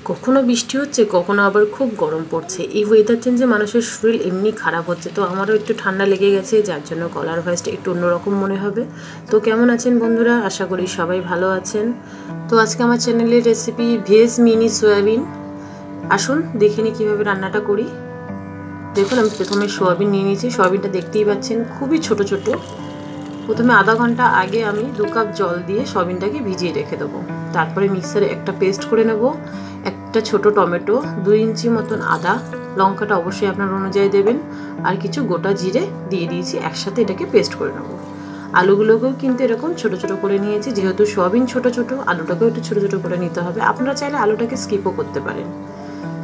কখনো বৃষ্টি হচ্ছে, কখনো আবার খুব গরম পড়ছে। এই ওয়েদার চেঞ্জে মানুষের শরীর এমনি খারাপ হচ্ছে। তো আমারও একটু ঠান্ডা লেগে গেছে, যার জন্য গলার ভয়েসটা একটু অন্যরকম মনে হবে। তো কেমন আছেন বন্ধুরা? আশা করি সবাই ভালো আছেন। তো আজকে আমার চ্যানেলের রেসিপি ভেজ মিনি সয়াবিন। আসুন দেখে নিই কীভাবে রান্নাটা করি। দেখুন, আমি প্রথমে সয়াবিন নিয়ে নিয়েছি। সয়াবিনটা দেখতেই পাচ্ছেন খুবই ছোট ছোট। প্রথমে আধা ঘন্টা আগে আমি 2 কাপ জল দিয়ে সয়াবিনটাকে ভিজিয়ে রেখে দেবো। তারপরে মিক্সারে একটা পেস্ট করে নেব। একটা ছোট টমেটো, 2 ইঞ্চি মতন আদা, লঙ্কাটা অবশ্যই আপনার অনুযায়ী দেবেন, আর কিছু গোটা জিরে দিয়ে দিয়েছি। একসাথে এটাকে পেস্ট করে নেব। আলুগুলোকেও কিন্তু এরকম ছোট ছোট করে নিয়েছি। যেহেতু সয়াবিন ছোট ছোট, আলুটাকেও একটু ছোট ছোট করে নিতে হবে। আপনারা চাইলে আলুটাকে স্কিপও করতে পারেন।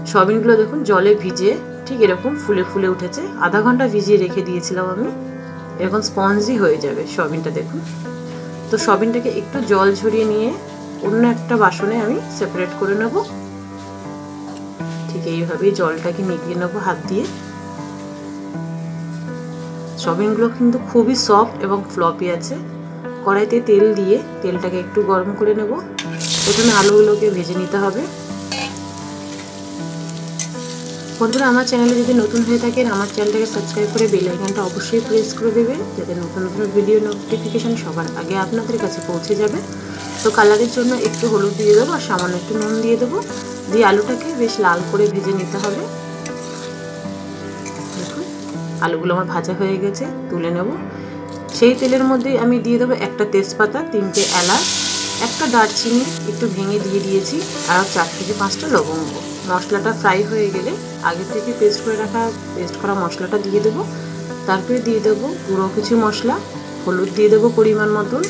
সয়াবিনগুলো দেখুন জলে ভিজে ঠিক এরকম ফুলে ফুলে উঠেছে। আধা ঘন্টা ভিজিয়ে রেখে দিয়েছিলাম আমি। এরকম স্পঞ্জি হয়ে যাবে সয়াবিনটা, দেখুন। তো সয়াবিনটাকে একটু জল ঝরিয়ে নিয়ে অন্য একটা বাসনে আমি সেপারেট করে নেব। ঠিক এইভাবেই জলটাকে নিগিয়ে নেবো হাত দিয়ে। সয়াবিনগুলো কিন্তু খুবই সফট এবং ফ্লপি আছে। কড়াইতে তেল দিয়ে তেলটাকে একটু গরম করে নেব। প্রথমে আলুগুলোকে ভেজে নিতে হবে। বন্ধুরা, আমার চ্যানেলে যদি নতুন হয়ে থাকেন, আমার চ্যানেলটাকে সাবস্ক্রাইব করে বেল আইকনটা অবশ্যই প্রেস করে দেবেন, যাতে নতুন নতুন ভিডিও নোটিফিকেশান সবার আগে আপনাদের কাছে পৌঁছে যাবে। তো কালারের জন্য একটু হলুদ দিয়ে দেবো আর সামান্য একটু নুন দিয়ে দেবো। দিয়ে আলুটাকে বেশ লাল করে ভেজে নিতে হবে। দেখুন, আলুগুলো আমার ভাজা হয়ে গেছে, তুলে নেব। সেই তেলের মধ্যে আমি দিয়ে দেবো একটা তেজপাতা, 3টে এলাচ, একটা দারচিনি একটু ভেঙে দিয়ে দিয়েছি, আর 4 থেকে 5টা লবঙ্গ। মশলাটা ফ্রাই হয়ে গেলে আগে থেকে পেস্ট করা মশলাটা দিয়ে দেবো। তারপরে দিয়ে দেবো গুঁড়ো কিছু মশলা, হলুদ দিয়ে দেবো পরিমাণ মতন,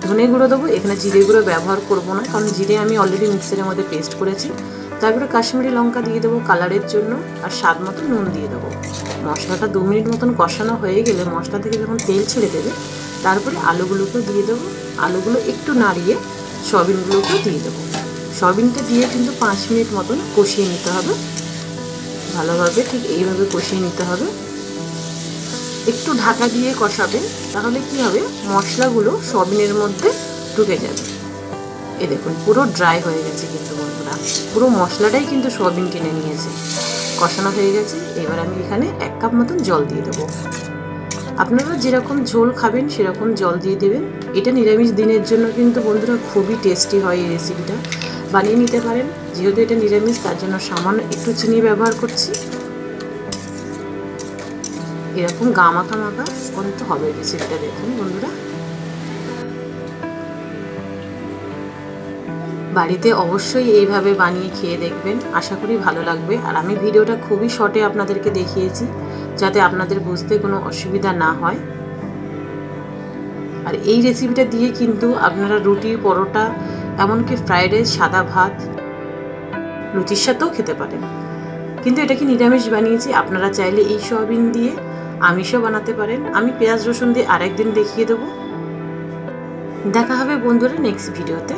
ধনে গুঁড়ো দেবো। এখানে জিরে গুঁড়ো ব্যবহার করবো না, কারণ জিরে আমি অলরেডি মিক্সারের মধ্যে পেস্ট করেছি। তারপরে কাশ্মীরি লঙ্কা দিয়ে দেবো কালারের জন্য, আর স্বাদ মতো নুন দিয়ে দেবো। মশলাটা 2 মিনিট মতন কষানো হয়ে গেলে, মশলা থেকে যখন তেল ছেড়ে দেবে, তারপরে আলুগুলোকেও দিয়ে দেবো। আলুগুলো একটু নাড়িয়ে সয়াবিনগুলোকেও দিয়ে দেবো। সয়াবিনটা দিয়ে কিন্তু 5 মিনিট মতন কষিয়ে নিতে হবে ভালোভাবে। ঠিক এইভাবে কষিয়ে নিতে হবে। একটু ঢাকা দিয়ে কষাবেন, তাহলে কি হবে, মশলাগুলো সয়াবিনের মধ্যে ঢুকে যাবে। এ দেখুন পুরো ড্রাই হয়ে গেছে কিন্তু বন্ধুরা, পুরো মশলাটাই কিন্তু সয়াবিন টেনে নিয়েছে। কষানো হয়ে গেছে। এবার আমি এখানে 1 কাপ মতন জল দিয়ে দেবো। আপনারা যেরকম ঝোল খাবেন সেরকম জল দিয়ে দেবেন। এটা নিরামিষ দিনের জন্য কিন্তু বন্ধুরা খুবই টেস্টি হয়। এই রেসিপিটা বানিয়ে নিতে পারেন। যেহেতু এটা নিরামিষ, তার জন্য সামান্য একটু চিনি ব্যবহার করছি। এরকম গা মাখা মাখা করতে হবে রেসিপিটা। দেখুন বন্ধুরা, বাড়িতে অবশ্যই এইভাবে বানিয়ে খেয়ে দেখবেন, আশা করি ভালো লাগবে। আর আমি ভিডিওটা খুবই শর্টে আপনাদেরকে দেখিয়েছি, যাতে আপনাদের বুঝতে কোনো অসুবিধা না হয়। আর এই রেসিপিটা দিয়ে কিন্তু আপনারা রুটি, পরোটা, এমনকি ফ্রাইড রাইস, সাদা ভাত, লুচির সাথেও খেতে পারেন। কিন্তু এটাকে নিরামিষ বানিয়েছি। আপনারা চাইলে এই সয়াবিন দিয়ে আমিষও বানাতে পারেন। আমি পেঁয়াজ রসুন দিয়ে আরেকদিন দেখিয়ে দেবো। দেখা হবে বন্ধুরা নেক্সট ভিডিওতে।